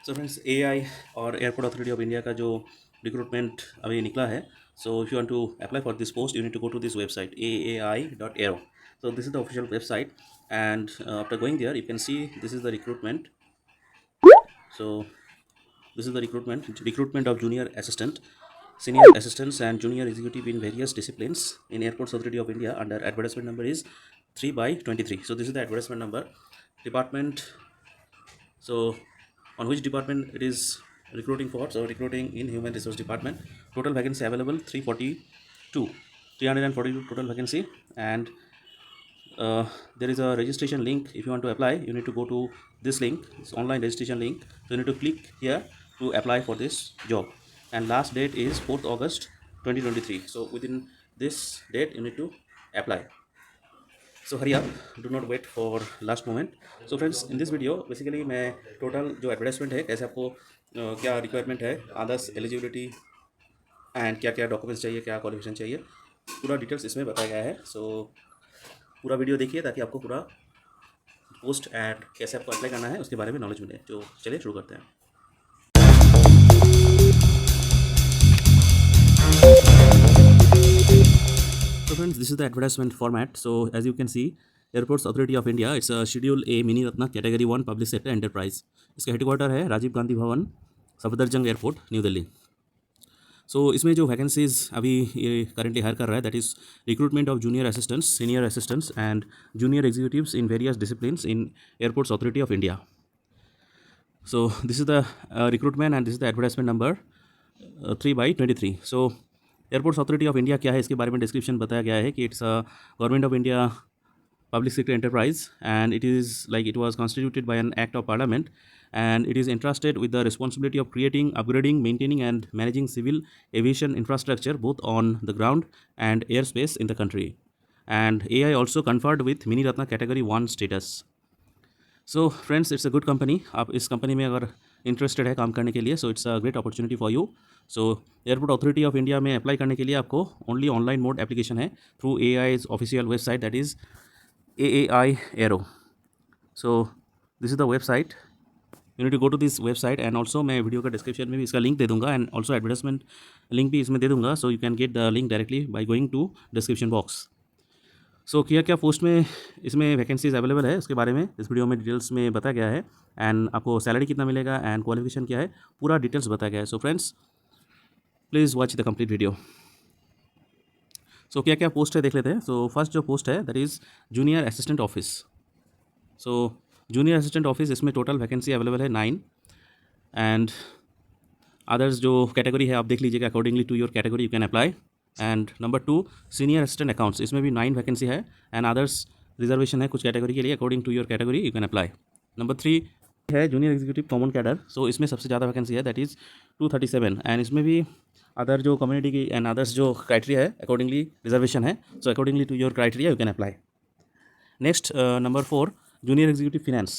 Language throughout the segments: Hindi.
सो फ्रेंड्स एआई और एयरपोर्ट अथॉरिटी ऑफ इंडिया का जो रिक्रूटमेंट अभी निकला है. So if you want to apply for this post you need to go to this website aai.aero. So this is the official website, and after going there you can see this is the recruitment. So this is the recruitment of junior assistant, senior assistants and junior executive in various disciplines in Airports Authority of India. Under advertisement number is 3 by 23. So this is the advertisement number. Department. So on which department it is recruiting for? So recruiting in human resource department. Total vacancy available 342 total vacancy. And there is a registration link. If you want to apply you need to go to this link. It's online registration link, so you need to click here to apply for this job. And last date is 4th August 2023. So within this date you need to apply. So hurry up, do not wait for last moment. So friends, in this video basically मैं total जो advertisement है कैसे आपको क्या requirement है, others eligibility and क्या क्या documents चाहिए, क्या qualification चाहिए, पूरा details इसमें बताया गया है. So पूरा वीडियो देखिए ताकि आपको पूरा पोस्ट एंड कैसे आपको अप्लाई करना है उसके बारे में नॉलेज मिले. तो चलिए शुरू करते हैं. So friends, this is the advertisement format. So as you can see, Airports Authority of India, it's a Schedule A Mini Ratna Category 1 Public Sector Enterprise. इसका हेडक्वार्टर है राजीव गांधी भवन, सफदरजंग एयरपोर्ट, न्यू दिल्ली. सो इसमें जो वैकेंसीज अभी ये करेंटली हायर कर रहा है that is recruitment of junior assistants, senior assistants and junior executives in various disciplines in airports authority of India. So this is the recruitment and this is the advertisement number 3/23. So airports authority of India क्या है इसके बारे में डिस्क्रिप्शन बताया गया है कि it's a government of India public sector enterprise, and it is like it was constituted by an act of parliament, and it is entrusted with the responsibility of creating, upgrading, maintaining and managing civil aviation infrastructure both on the ground and airspace in the country. And AI also conferred with Mini Ratna category 1 status. So friends, it's a good company. आप इस कंपनी में अगर इंटरेस्टेड है काम करने के लिए, so it's a great opportunity for you. So airport authority of India में अप्लाई करने के लिए आपको ओनली ऑनलाइन मोड एप्लीकेशन है through AI's official website that is AAI Aero. So this is the website. You need to go to this website and also मैं वीडियो का डिस्क्रिप्शन में भी इसका लिंक दे दूँगा एंड ऑल्सो एडवर्टाइजमेंट लिंक भी इसमें दे दूँगा. So you can get the link directly by going to description box. So क्या क्या पोस्ट में इसमें वैकेंसीज अवेलेबल है उसके बारे में इस वीडियो में डिटेल्स में बताया गया है. एंड आपको सैलरी कितना मिलेगा एंड क्वालिफिकेशन क्या है, पूरा डिटेल्स बताया गया है. So friends, please watch the complete video. So क्या क्या पोस्ट है देख लेते हैं. सो फर्स्ट जो पोस्ट है that is junior assistant office. So junior assistant office, इसमें टोटल वैकेंसी अवेलेबल है 9. एंड अदर्स जो कैटेगरी है आप देख लीजिएगा, accordingly to your category you can apply. And number 2 senior assistant accounts, इसमें भी 9 वैकेंसी है एंड अदर्स रिजर्वेशन है कुछ कैटेगरी के लिए. According to your category you can apply. Number 3 है junior executive common cadre. So इसमें सबसे ज़्यादा वैकेंसी है दैट इज़ 237. एंड इसमें भी अदर जो कम्युनिटी की एंड अदर्स जो क्राइटेरिया है अकॉर्डिंगली रिजर्वेशन है. So accordingly to your criteria you can apply. Next number 4 junior executive finance.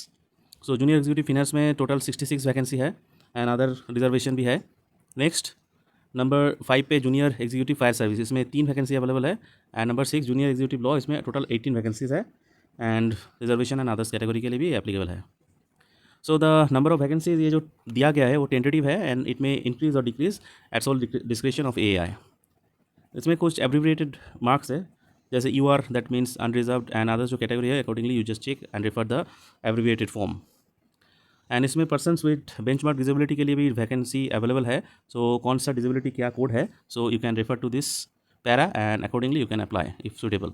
So junior executive finance में टोटल 66 वैकेंसी है एंड अदर रिजर्वेशन भी है. नेक्स्ट नंबर 5 पे जूनियर एग्जीक्यूटिव फायर सर्विस, इसमें 3 वैकेंसी अवेलेबल है. And number 6 junior executive law, इसमें टोटल 18 वैकेंसीज है and reservation and others category के लिए भी एप्लीकेबल है. So the number of vacancies ये जो दिया गया है वो टेंटेटिव है and it may increase or decrease it's all description of AI. इसमें कुछ एब्रिविएटेड मार्क्स है जैसे UR that means unreserved and others जो कैटेगरी है accordingly you just check and refer the abbreviated form. And इसमें पर्सनस विद बेंचमार्क डिसेबिलिटी के लिए भी वैकेंसी अवेलेबल है. सो कौन सा डिसेबिलिटी क्या कोड है, so you can refer to this para and accordingly you can apply if suitable.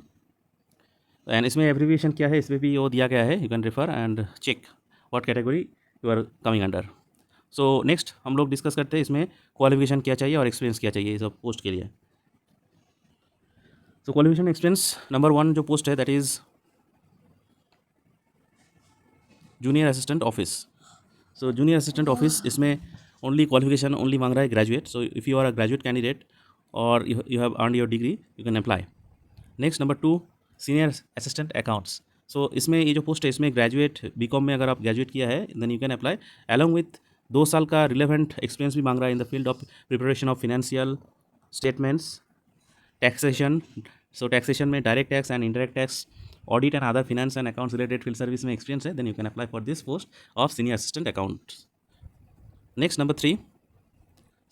And इसमें एब्रीविएशन क्या है इसमें भी वो दिया गया है, you can refer and check what category you are coming under. So next हम लोग डिस्कस करते हैं इसमें क्वालिफिकेशन क्या चाहिए और एक्सपीरियंस क्या चाहिए इस पोस्ट के लिए. सो क्वालिफिकेशन एक्सपीरियंस नंबर 1 जो पोस्ट है that is junior assistant office. So junior assistant office, इसमें ओनली क्वालिफिकेशन ओनली मांग रहा है graduate. So if you are a graduate candidate और you have earned your degree you can apply. Next number 2 senior assistant accounts. So इसमें ये जो पोस्ट है इसमें ग्रेजुएट BCom में अगर आप ग्रेजुएट किया है then you can apply along with 2 साल का रिलेवेंट एक्सपीरियंस भी मांग रहा है in the field of preparation of financial statements, taxation. So taxation में direct tax and indirect tax, audit and other finance and accounts related field service में एक्सपीरियंस है then you can apply for this post of senior assistant account. Next number 3,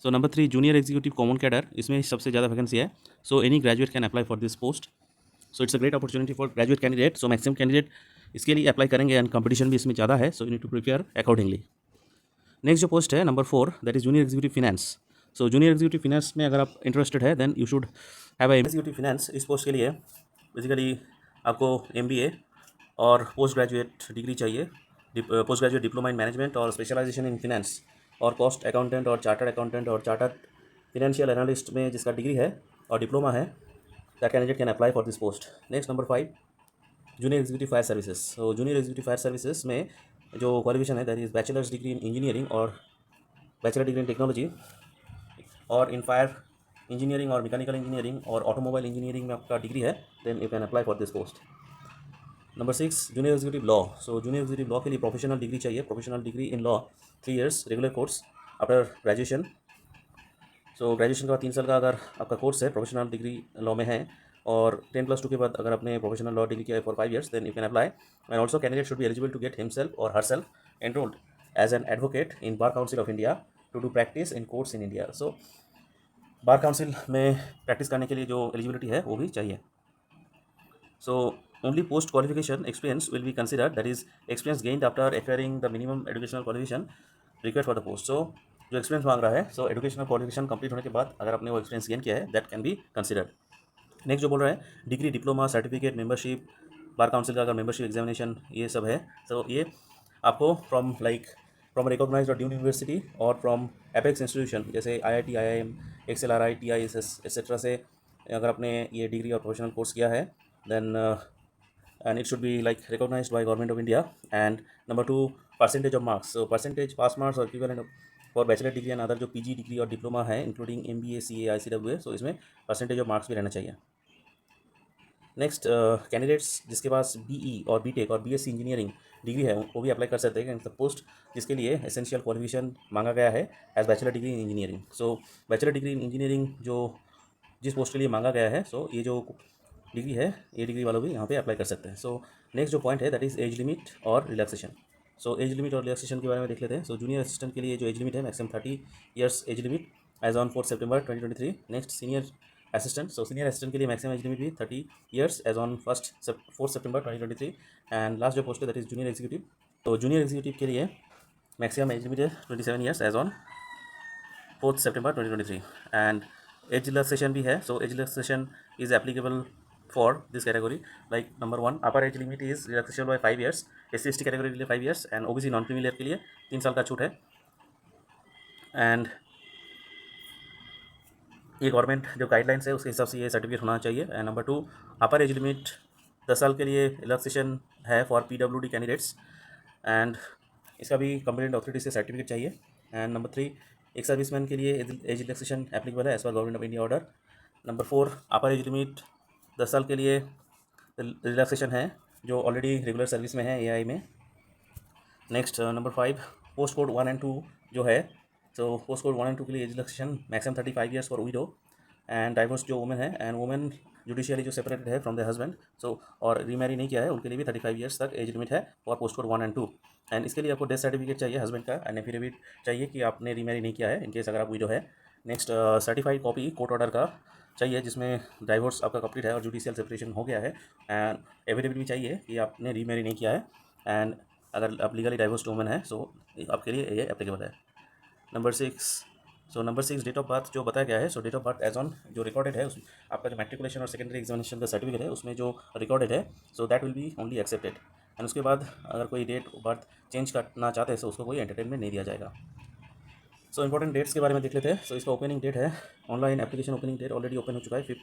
so number 3 junior executive common cadre, इसमें सबसे ज़्यादा वैकेंसी है. So any graduate can apply for this post. So it's a great opportunity for graduate candidate. So maximum candidate इसके लिए अप्लाई करेंगे एंड कंपटीशन भी इसमें ज़्यादा है. So you need to prepare accordingly. Next जो पोस्ट है number 4, that is junior executive finance. So junior executive finance में अगर आप इंटरेस्टेड है then you should have executive finance. इस पोस्ट के लिए बेसिकली आपको MBA और पोस्ट ग्रेजुएट डिग्री चाहिए, post graduate diploma in management और स्पेशलाइजेशन इन फिनेंस और कॉस्ट अकाउंटेंट और चार्टर्ड अकाउंटेंट और चार्टर्ड फिनेंशियल एनालिस्ट में जिसका डिग्री है और डिप्लोमा है, that candidate can apply for this post. Next number 5, junior executive fire services. So junior executive fire services में जो क्वालिफिकेशन है that is bachelor's degree in engineering और बैचलर डिग्री इन टेक्नोलॉजी और इन फायर इंजीनियरिंग और मैकेनिकल इंजीनियरिंग और ऑटोमोबाइल इंजीनियरिंग में आपका डिग्री है, then you can apply for this post. Number 6, junior executive law. So junior executive law के लिए प्रोफेशनल डिग्री चाहिए, professional degree in law 3 years regular course after graduation. So graduation का 3 साल का अगर आपका कोर्स है, प्रोफेशनल डिग्री लॉ में है और 10+2 के बाद अगर आपने प्रोफेशनल लॉ डिग्री किया है for 5 years, then you can apply. And also candidate should be eligible to get himself or herself enrolled as an advocate in bar council of India to do practice in courts in India. So bar council में प्रैक्टिस करने के लिए जो एलिजिबिलिटी है वो भी चाहिए. So only post qualification experience will be considered, that is experience gained after acquiring the minimum educational qualification required for the post. So जो एक्सपीरियंस मांग रहा है, सो एजुकेशनल क्वालिफिकेशन कंप्लीट होने के बाद अगर आपने वो एक्सपीरियंस गेन किया है that can be considered. Next जो बोल रहा है degree, diploma, certificate, membership, bar council का अगर मेंबरशिप एग्जामिनेशन ये सब है, तो ये आपको फ्रॉम रिकॉग्नाइज्ड और ड्यून यूनिवर्सिटी और फ्रॉम एपेक्स इंस्टीट्यूशन जैसे IIT, IIM, XLRI, TISS etcetera से अगर आपने ये डिग्री और प्रोफेशनल कोर्स किया है, then and it should be like recognized by government of India. And number 2, percentage of marks. So percentage pass marks or equivalent for bachelor degree and other जो PG डिग्री और डिप्लोमा है इंक्लूडिंग MBA, CA, ICWA, सो इसमें परसेंटेज ऑफ मार्क्स भी रहना चाहिए. नेक्स्ट कैंडिडेट्स जिसके पास BE और BTech और BSc इंजीनियरिंग डिग्री है वो भी अप्लाई कर सकते हैं पोस्ट जिसके लिए एसेंशियल क्वालिफिकेशन मांगा गया है as bachelor degree in engineering. So bachelor degree in engineering जो जिस पोस्ट के लिए मांगा गया है, सो ये जो डिग्री है ये डिग्री वालों भी यहाँ पे अप्लाई कर सकते हैं. सो नेक्स्ट जो पॉइंट है दैट इज़ एज लिमिट और रिलैक्सेशन. सो एज लिमिट और रिलैक्सेशन के बारे में देख लेते हैं. सो जूनियर असिस्टेंट के लिए जो एज लिमिट है maximum 30 years age limit age on 4 September 2023. Next senior assistant. So senior assistant के लिए मैक्सिमम एज लिमिट भी 30 years age on 4 September 2023. And last जो पोस्ट है दैट इज जूनियर एग्जीक्यूटिव. तो जूनियर एग्जीक्यूटिव के लिए मैक्सिमम एज लिमिट है 27 years age on 4 September 2023. And age relaxation भी है. So age relaxation is applicable for this category, like number 1, upper age limit is relaxation by 5 years, SC/ST category के लिए 5 years and OBC non creamy layer के लिए 3 साल का छूट है. एंड ये गवर्नमेंट जो गाइडलाइंस है उसके हिसाब से ये सर्टिफिकेट होना चाहिए. And number 2, upper age limit 10 साल के लिए रिलैक्सेशन है फॉर PWD कैंडिडेट्स एंड इसका भी कंप्लीट अथॉरिटी से सर्टिफिकेट चाहिए. एंड नंबर 3, एक सर्विसमैन के लिए एज रिलैक्सेशन एप्लीकेबल है as per government of India order. Number 4, upper age limit 10 साल के लिए रिलैक्सेशन है जो ऑलरेडी रेगुलर सर्विस में है AI में. Next number 5, post code 1 and 2 जो है, तो पोस्ट कोड 1 and 2 के लिए age relaxation maximum 35 years for window and divorce जो वुमेन है एंड वुमेन जुडिशियली जो सेपरेटेड है फ्रॉम द हस्बैंड, सो और रीमैरी नहीं किया है उनके लिए भी 35 years तक एज लिमिट है for post code 1 and 2. And इसके लिए आपको डेथ सर्टिफिकेट चाहिए हस्बैंड का एंड एफिडेविट चाहिए कि आपने रीमैरी नहीं किया है इनकेस अगर आप विडो है. Next certified copy court order का चाहिए जिसमें डाइवोर्स आपका कंप्लीट है और जुडिशियल सेपरेशन हो गया है. एंड एफिडेविट भी चाहिए कि आपने रीमैरी नहीं किया है एंड अगर आप लीगली डाइवोर्स वुमन है सो आपके लिए ये एप्लीकेबल है. नंबर 6, डेट ऑफ बर्थ जो बताया गया है, so date of birth age on जो रिकॉर्डेड है उस आपका जो मैट्रिकुलेशन और सेकेंडरी एग्जामिनेशन का सर्टिफिकेट है उसमें जो रिकॉर्डेड है, so that will be only accepted. And उसके बाद अगर कोई डेट बर्थ चेंज करना चाहते हैं तो उसको कोई एंटरटेनमेंट नहीं दिया जाएगा. सो इंपॉर्टेंट डेट्स के बारे में देख लेते हैं. सो इसका ओपनिंग डेट है, online application opening date already open हो चुका है 5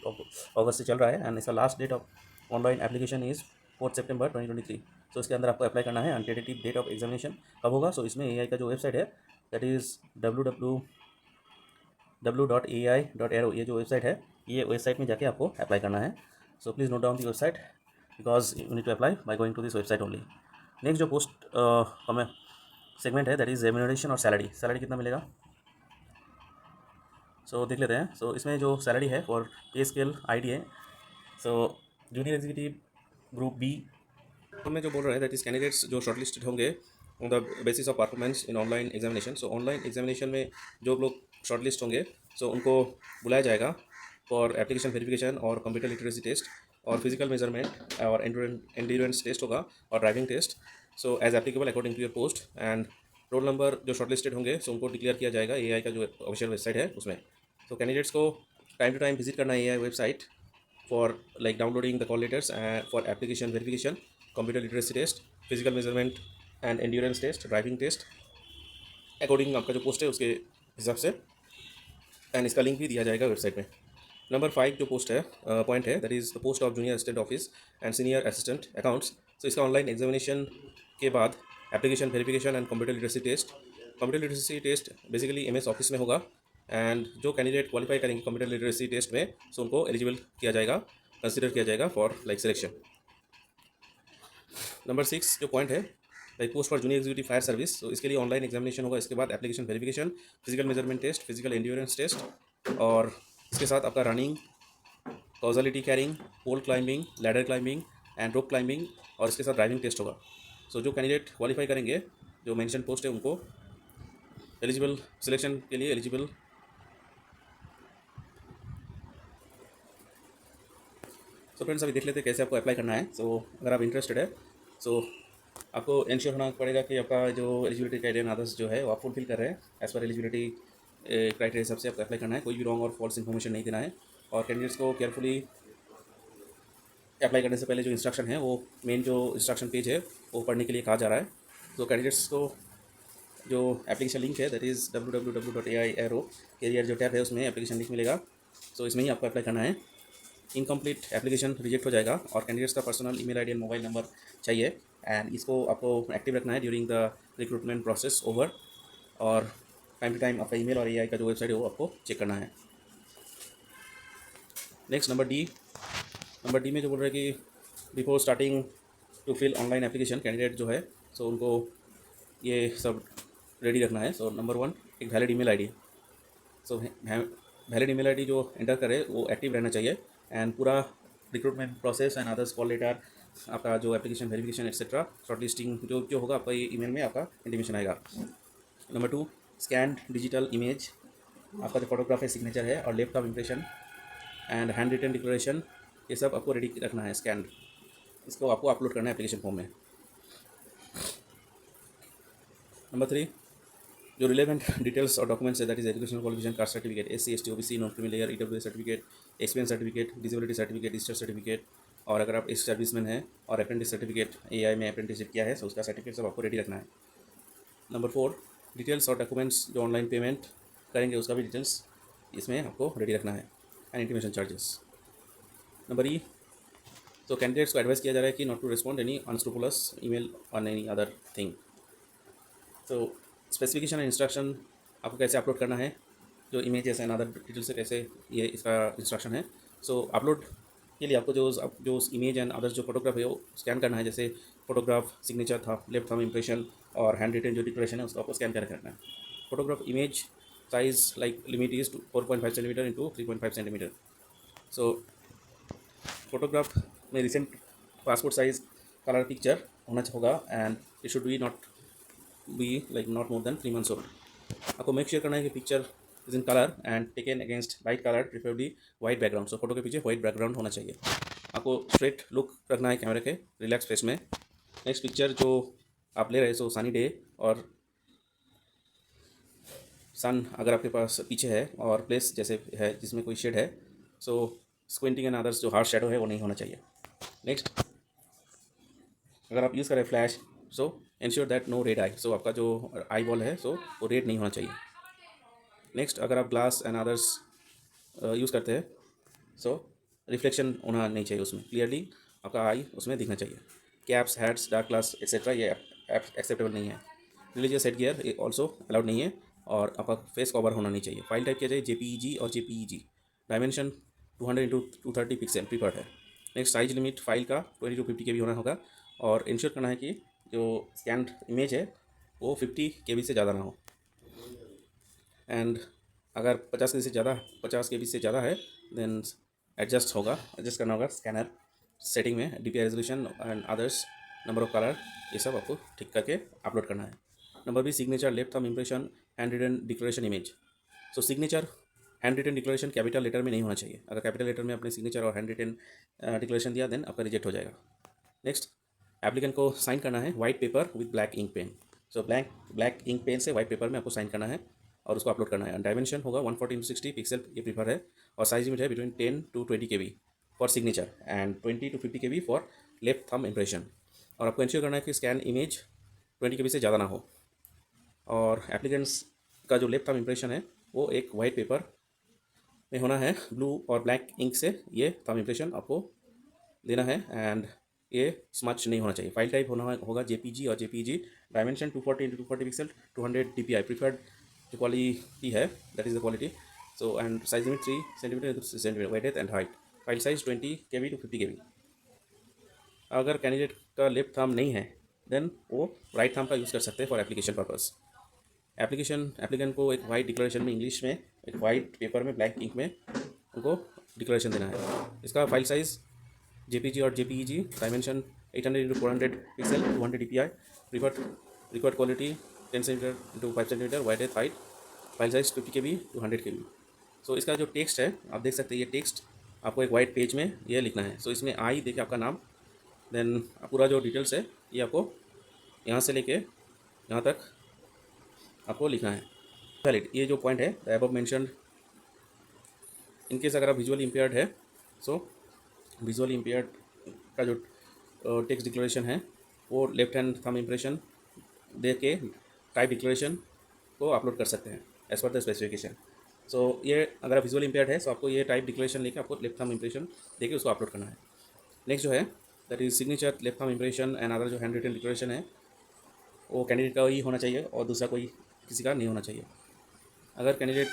अगस्त से चल रहा है एंड इसका last date of online application is 4 September 2023. So इसके अंदर आपको अप्लाई करना है. And tentative date of examination कब होगा, सो इसमें AI का जो वेबसाइट है दैट इज़ www.ai.aero, ये जो वेबसाइट है ये वेबसाइट में जाके आपको अप्लाई करना है. So please note down the website because you need to apply by going to this website only. Next जो पोस्ट हमें सेगमेंट है दैट इज़ रेम्यूनरेशन और सैलरी कितना मिलेगा, सो देख लेते हैं. सो इसमें जो सैलरी है और पे स्केल ID है. सो जूनियर एग्जीक्यूटिव ग्रुप B में जो बोल रहे हैं दैट इज़ कैंडिडेट्स जो शॉर्टलिस्टेड होंगे on the basis of performance in online examination. So online examination में जो लोग शॉर्ट लिस्ट होंगे सो उनको बुलाया जाएगा फॉर एप्लीकेशन वेरिफिकेशन और कंप्यूटर लिटरेसी टेस्ट और फिजिकल मेजरमेंट और एंड्योरेंस टेस्ट होगा और driving test. So as applicable according to your post and roll number जो शॉर्ट लिस्टेड होंगे सो उनको डिक्लेयर किया जाएगा एआई का जो ऑफिशियल वेबसाइट है उसमें। तो कैंडिडेट्स को टाइम टू टाइम विजिट करना है AI website for like downloading the call letters and for application verification, computer literacy test, physical measurement and endurance test, driving test according आपका जो पोस्ट है उसके हिसाब से, एंड इसका लिंक भी दिया जाएगा वेबसाइट में। नंबर 5 जो पोस्ट है पॉइंट है that is the post of junior assistant office and senior assistant accounts. तो इसका ऑनलाइन एग्जामिनेशन के बाद application verification and computer literacy test. Computer literacy test basically MS Office में होगा एंड जो कैंडिडेट क्वालिफाई करेंगे कंप्यूटर लिटरेसी टेस्ट में सो उनको एलिजिबल किया जाएगा, कंसिडर किया जाएगा फॉर लाइक सिलेक्शन। नंबर 6 जो पॉइंट है like post for junior executive fire service. तो इसके लिए ऑनलाइन एग्जामिनेशन होगा, इसके बाद application verification, physical measurement test, physical endurance test और इसके साथ आपका running, casualty carrying, pole climbing, ladder climbing and rope climbing और इसके साथ ड्राइविंग टेस्ट होगा। सो जो कैंडिडेट क्वालिफाई करेंगे जो मेंशन पोस्ट है उनको एलिजिबल सिलेक्शन के लिए एलिजिबल। सो फ्रेंड्स अभी देख लेते हैं कैसे आपको अप्लाई करना है। सो अगर आप इंटरेस्टेड है सो आपको इंश्योर होना पड़ेगा कि आपका जो एलिजिबिलिटी क्राइटेरिया अदर्स जो है वो आप फुलफिल कर रहे हैं एज़ पर एलिजिबिलिटी क्राइटेरिया हिसाब से आपको अप्लाई करना है। कोई भी रॉन्ग और फॉल्स इन्फॉर्मेशन नहीं देना है और कैंडिडेट्स को केयरफुली अप्लाई करने से पहले जो इंस्ट्रक्शन है वो मेन जो इंस्ट्रक्शन पेज है वो पढ़ने के लिए कहा जा रहा है। तो कैंडिडेट्स को जो एप्लीकेशन लिंक है दैट इज़ www.ai.aero कैरियर जो टैब है उसमें एप्लीकेशन लिंक मिलेगा। सो इसमें ही आपको अप्लाई करना है। इनकम्प्लीट एप्लीकेशन रिजेक्ट हो जाएगा और कैंडिडेट्स का personal email ID and mobile number चाहिए एंड इसको आपको एक्टिव रखना है during the recruitment process over और टाइम टू टाइम आपका ईमेल और एआई का जो वेबसाइट है वो आपको चेक करना है। नेक्स्ट नंबर डी में जो बोल रहे हैं कि before starting to fill online application candidate जो है सो उनको ये सब रेडी रखना है। सो नंबर 1 एक valid email ID. So valid email ID जो एंटर करे वो एक्टिव रहना चाहिए एंड पूरा recruitment process and others call letter, आपका जो application verification etcetera short listing जो जो होगा आपका ये ईमेल में आपका इंटीमेशन आएगा। नंबर 2 स्कैन डिजिटल इमेज, आपका जो फोटोग्राफ है, सिग्नेचर है और left of impression and hand written declaration, ये सब आपको रेडी रखना है स्कैन। इसको आपको अपलोड करना है एप्लीकेशन फॉर्म में। नंबर 3 जो रिलेवेंट डिटेल्स और डॉक्यूमेंट्स है that is educational qualification, caste certificate, SC ST OBC non creamy layer, EWS certificate, experience certificate, disability certificate, discharge certificate और अगर आप एक्स सर्विसमैन हैं और अप्रेंटिस सर्टिफिकेट एआई में अप्रेंटिसशिप किया है तो उसका सर्टिफिकेट सब आपको रेडी रखना है। नंबर 4 डिटेल्स और डॉक्यूमेंट्स जो ऑनलाइन पेमेंट करेंगे उसका भी डिटेल्स इसमें आपको रेडी रखना है and intimation charges. Number E तो कैंडिडेट्स को एडवाइस किया जा रहा है कि not to respond any unscrupulous email on any other thing. तो स्पेसिफिकेशन एंड इंस्ट्रक्शन आपको कैसे अपलोड करना है, जो इमेजेस एंड अदर डिटेल्स से कैसे ये इसका इंस्ट्रक्शन है। सो अपलोड के लिए आपको जो इमेज एंड अदर्स जो फोटोग्राफ है वो स्कैन करना है। जैसे फोटोग्राफ सिग्नेचर था, लेफ्ट थंब इम्प्रेशन और हैंड रिटन जो डिक्लेरेशन है उसको आपको स्कैन करके रखना है। Photograph image size like limit is 4.5 centimetre into 3.5 centimetre. So photograph में recent passport size colour picture होना होगा and it should be not more than 3 months old. आपको मेक श्योर करना है कि picture is in colour and taken against light colour, preferably white background. So photo के पीछे वाइट बैकग्राउंड होना चाहिए। आपको स्ट्रेट लुक रखना है कैमरे के, रिलैक्स फेस में। नेक्स्ट पिक्चर जो आप ले रहे हैं सो सनी डे और सन अगर आपके पास पीछे है और प्लेस जैसे है जिसमें कोई शेड है सो स्क्विंटिंग एंड अदर्स जो हार्ड शेडो है वो नहीं होना चाहिए। नेक्स्ट अगर आप यूज़ करें flash so ensure that no red eye. So आपका जो आई बॉल है सो वो रेड नहीं होना चाहिए। नेक्स्ट अगर आप ग्लास एंड अदर्स यूज़ करते हैं सो रिफ्लेक्शन होना नहीं चाहिए उसमें, क्लियरली आपका आई उसमें दिखना चाहिए। Caps, hats, dark glass etcetera ये एक्सेप्टेबल नहीं है। रिलीजियस हेड गियर ये ऑल्सो अलाउड नहीं है और आपका फेस कवर होना नहीं चाहिए। फाइल टाइप किया जाए जेपीईजी और JPEG. Dimension 200x230 pixel preferred है। नेक्स्ट साइज लिमिट फाइल का 20 to 50 KB होना होगा और इंश्योर करना है कि जो स्कैन्ड इमेज है वो 50 KB से ज़्यादा ना हो एंड अगर 50 KB से ज़्यादा है देन एडजस्ट करना होगा स्कैनर सेटिंग में, DPI resolution and others number of colour, ये सब आपको ठीक करके अपलोड करना है। Number B, signature, left thumb impression, hand written declaration image. So signature hand written declaration capital letter में नहीं होना चाहिए। अगर कैपिटल लेटर में अपने सिग्नेचर और हैंड रिटन डिक्लेरेशन दिया देन आपका रिजेक्ट हो जाएगा। नेक्स्ट, एप्लीकेंट को साइन करना है white paper with black ink pen. So black ink pen से वाइट पेपर में आपको साइन करना है और उसको अपलोड करना है। डायमेंशन होगा 140x60 पिक्सल, ये प्रीफर है, और साइज लिमिट है between 10 to 20 KB for signature and 20 to 50 KB for left thumb impression. और आपको इंश्योर करना है कि स्कैन इमेज 20 KB से ज़्यादा ना हो। और एप्लीकेंट्स का जो लेफ्ट थंब इम्प्रेशन है वो एक वाइट पेपर में होना है, ब्लू और ब्लैक इंक से ये थंब इम्प्रेशन आपको देना है, एंड ये स्मच नहीं होना चाहिए। फाइल टाइप होगा JPG और JPEG। Dimension 240x240 pixel, 200 DPI preferred जो क्वालिटी है, that is the quality. So and size limit 3 centimetre centimetre, weight and height. File size 20 KB to 50 KB। अगर कैंडिडेट का लेफ्ट थंब नहीं है देन वो राइट थंब का यूज़ कर सकते हैं फॉर एप्लीकेशन पर्पस। एप्लीकेंट को एक वाइट डिक्लेरेशन में इंग्लिश में, एक वाइट पेपर में ब्लैक इंक में उनको डिक्लेरेशन देना है। इसका फाइल साइज़ JPG और JPEG, dimension 800x400 pixel, 200 DPI, required quality 10 centimetre into 5 centimetre, wide है height, file size 50 KB to 100 KB। So इसका जो टेक्स्ट है आप देख सकते हैं, ये टेक्स्ट आपको एक वाइट पेज में ये लिखना है। सो इसमें आई देखिए आपका नाम, देन पूरा जो डिटेल्स है ये आपको यहाँ से लेके यहाँ तक आपको लिखना है। वैलिड, ये जो पॉइंट है अबव मेंशन्ड, इनकेस अगर आप विजुअली इम्पेयर्ड है, सो विजुअली इम्पेयर्ड का जो टेक्स्ट डिक्लेरेशन है वो लेफ्ट हैंड थंब इम्प्रेशन दे के टाइप डिक्लेरेशन को अपलोड कर सकते हैं एज पर द स्पेसिफिकेशन। सो ये अगर आप विजुअली इम्पेयर्ड है तो आपको ये टाइप डिक्लेरेशन लेके आपको लेफ्ट थंब इम्प्रेशन देके उसको अपलोड करना है। नेक्स्ट जो है that is signature, left thumb impression and other जो हैंड रिटन डिक्लेरेशन है वो कैंडिडेट का ही होना चाहिए और दूसरा कोई किसी का नहीं होना चाहिए। अगर कैंडिडेट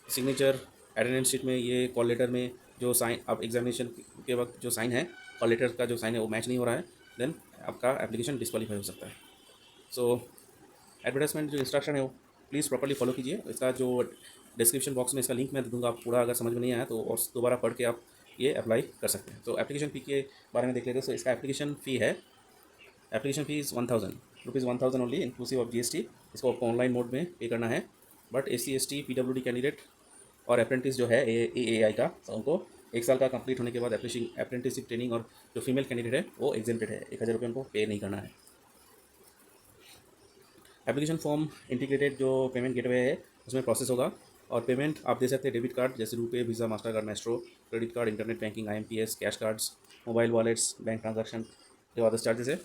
सिग्नेचर, अटेंडेंस शीट में, ये कॉल लेटर में जो साइन आप एग्जामिनेशन के वक्त जो साइन है, कॉल लेटर का जो साइन है वो मैच नहीं हो रहा है, देन आपका एप्लीकेशन डिस्क्वालीफाई हो सकता है। सो एडवर्टाइजमेंट जो इंस्ट्रक्शन है वो प्लीज़ प्रॉपर्ली फॉलो कीजिए। इसका जो डिस्क्रिप्शन बॉक्स में इसका लिंक मैं दे दूँगा, आप पूरा अगर समझ में नहीं आया तो और दोबारा पढ़ के आप ये अप्लाई कर सकते हैं। तो एप्लीकेशन फ़ी के बारे में देख लेते हैं। सो इसका एप्लीकेशन फ़ी है, application fee is 1000 only inclusive of GST। इसको आपको ऑनलाइन मोड में पे करना है, but SC ST PWD candidate और अप्रेंटिस जो है AAI का, तो उनको 1 साल का कंप्लीट होने के बाद अप्रेंटिसशिप ट्रेनिंग, और जो फीमेल कैंडिडेट है वो एग्जेम्प्टेड है, 1000 रुपये उनको पे नहीं करना है। एप्लीकेशन फॉर्म इंटीग्रेटेड जो पेमेंट गेटवे है उसमें प्रोसेस होगा, और पेमेंट आप दे सकते हैं डेबिट कार्ड जैसे RuPay, visa, master card, Maestro, credit card, internet banking, IMPS, cash cards, mobile wallets, bank transaction, जो अदर चार्जेस है,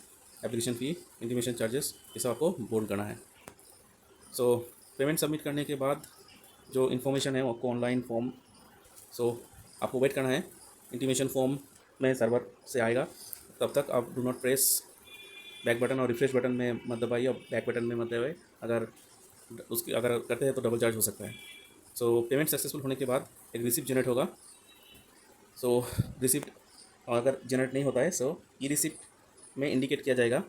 एप्लीकेशन फ़ी, इंटीमेशन चार्जेस, ये सब आपको बोर्ड करना है। सो पेमेंट सबमिट करने के बाद जो इन्फॉर्मेशन है वो आपको ऑनलाइन फॉर्म, सो आपको वेट करना है। इंटीमेशन फॉर्म में सर्वर से आएगा, तब तक आप do not press back button और रिफ्रेश बटन में मत दबाइए, और बैक बटन में मत दबाइए। अगर करते हैं तो डबल चार्ज हो सकता है। सो पेमेंट सक्सेसफुल होने के बाद एक रिसिप्ट जनरेट होगा। सो रिसिप्ट अगर जनरेट नहीं होता है सो ई रिसिप्ट में इंडिकेट किया जाएगा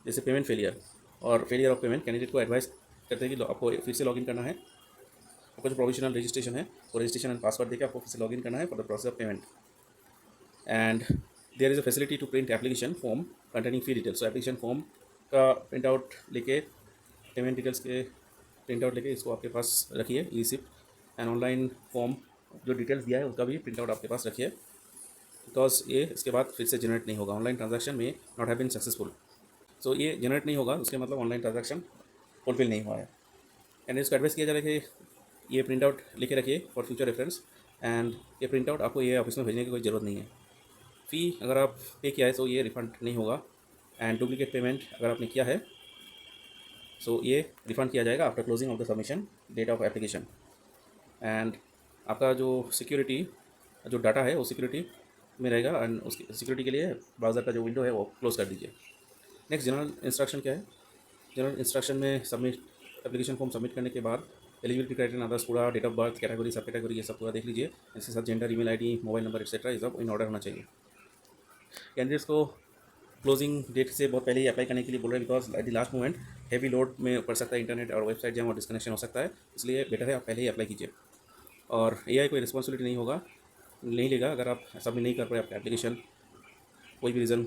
जैसे पेमेंट फेलियर और फेलियर ऑफ पेमेंट। कैंडिडेट को एडवाइस करते हैं कि आपको फिर से लॉगिन करना है, आपका जो प्रोविजनल रजिस्ट्रेशन है वो रजिस्ट्रेशन एंड पासवर्ड देकर आपको फिर से लॉगिन करना है for the process of payment. And there is a facility to print application form containing fee details. So application form का प्रिंट आउट लेके, पेमेंट डिटेल्स के प्रिंट आउट लेके इसको आपके पास रखिए, e receipt, and online form जो डिटेल्स दिया है उसका भी प्रिंट आउट आपके पास रखिए, बिकॉज ये इसके बाद फिर से जनरेट नहीं होगा। ऑनलाइन ट्रांजैक्शन में नॉट हैव बीन सक्सेसफुल, सो ये जनरेट नहीं होगा, उसके मतलब ऑनलाइन ट्रांजैक्शन फुलफिल नहीं हुआ है। एंड इसको एडवाइस किया जा रहा है कि ये प्रिंट आउट लेके रखिए फॉर फ्यूचर रेफरेंस, एंड ये प्रिंट आउट आपको ये ऑफिस में भेजने की कोई ज़रूरत नहीं है। फ़ी अगर आप पे किया है तो ये रिफ़ंड नहीं होगा, एंड डुप्लीकेट पेमेंट अगर आपने किया है सो ये रिफ़ंड किया जाएगा after closing of the submission date of application. And आपका जो सिक्योरिटी जो डाटा है वो सिक्योरिटी में रहेगा, एंड उसकी सिक्योरिटी के लिए ब्राउज़र का जो विंडो है वो क्लोज़ कर दीजिए। नेक्स्ट, जनरल इंस्ट्रक्शन क्या है। जनरल इंस्ट्रक्शन में सबमिट एप्लीकेशन फॉर्म सबमिट करने के बाद एलिजिबिलिटी क्राइटेरिया, अदर्स पूरा, डेट ऑफ बर्थ, कैटेगरी, सब कैटेगरी, ये सब पूरा देख लीजिए। इसके साथ gender, email ID, mobile number etcetera, ये सब इन ऑर्डर होना चाहिए। कैंडिडेट्स को क्लोजिंग डेट से बहुत पहले ही अप्लाई करने के लिए बोल रहे हैं, because at the last moment heavy load में पड़ सकता है, इंटरनेट और वेबसाइट जैम और डिस्कनेक्शन हो सकता है, इसलिए बेटर है आप पहले ही अप्लाई कीजिए। और AI कोई रिस्पॉन्सिबिलिटी नहीं लेगा अगर आप सबमिट नहीं कर पाए आपका एप्लीकेशन, कोई भी रीज़न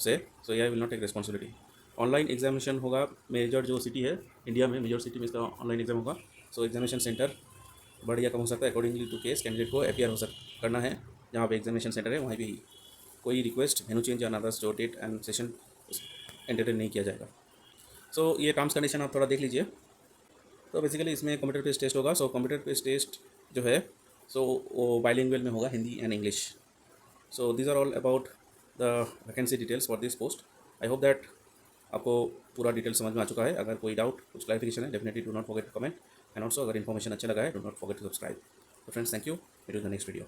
से, so I will not take responsibility. Online examination होगा, मेजर जो सिटी है इंडिया में, मेजर सिटी में इसका ऑनलाइन एग्जाम होगा। सो एग्जामिनेशन सेंटर बढ़ या कम हो सकता है अकॉर्डिंगली टू केस, कैंडिडेट को अपियर करना है जहाँ पे एग्जामिनेशन सेंटर है वहीं पे ही। कोई रिक्वेस्ट मेनू चेंज या अदर्स जो डेट एंड सेशन एंटरटेन नहीं किया जाएगा। सो ये टर्म्स कंडीशन आप थोड़ा देख लीजिए। तो बेसिकली इसमें कंप्यूटर बेस्ड टेस्ट होगा। सो कंप्यूटर बेस्ड टेस्ट जो है सो वो बाइलिंगुअल में होगा, Hindi and English. So these are all about the vacancy details for this post. I hope that आपको पूरा डिटेल समझ में आ चुका है। अगर कोई डाउट, कुछ क्लैरिफिकेशन है, definitely do not forget to comment, and also अगर इन्फॉर्मेशन अच्छा लगा है do not forget to subscribe. तो friends, thank you, meet you in the next video.